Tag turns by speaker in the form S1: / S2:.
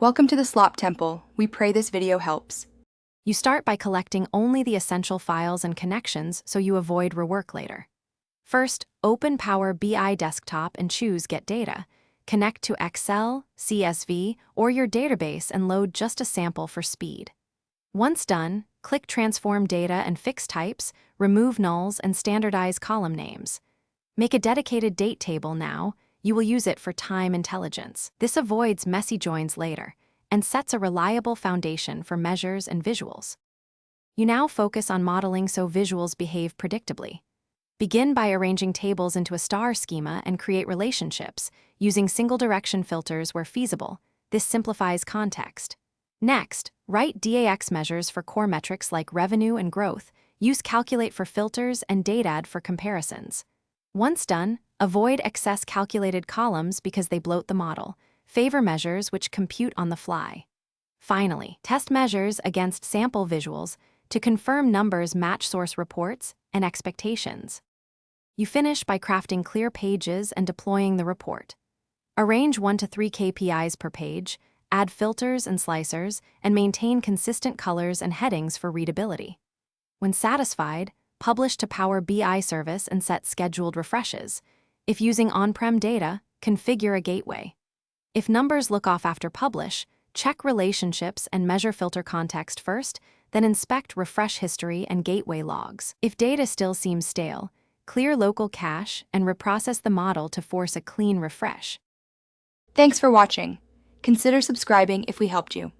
S1: Welcome to the Slop Temple. We pray this video helps.
S2: You start by collecting only the essential files and connections so you avoid rework later. First, open Power BI Desktop and choose Get Data. Connect to Excel, CSV, or your database and load just a sample for speed. Once done, click Transform Data and fix types, remove nulls, and standardize column names. Make a dedicated date table now. You will use it for time intelligence. This avoids messy joins later and sets a reliable foundation for measures and visuals. You now focus on modeling so visuals behave predictably. Begin by arranging tables into a star schema and create relationships, using single-direction filters where feasible. This simplifies context. Next, write DAX measures for core metrics like revenue and growth. Use Calculate for filters and DATAD for comparisons. Once done, avoid excess calculated columns because they bloat the model. Favor measures which compute on the fly. Finally, test measures against sample visuals to confirm numbers match source reports and expectations. You finish by crafting clear pages and deploying the report. Arrange 1 to 3 KPIs per page, add filters and slicers, and maintain consistent colors and headings for readability. When satisfied, publish to Power BI service and set scheduled refreshes. If using on-prem data, configure a gateway. If numbers look off after publish, check relationships and measure filter context first, then inspect refresh history and gateway logs. If data still seems stale, clear local cache and reprocess the model to force a clean refresh.
S1: Thanks for watching. Consider subscribing if we helped you.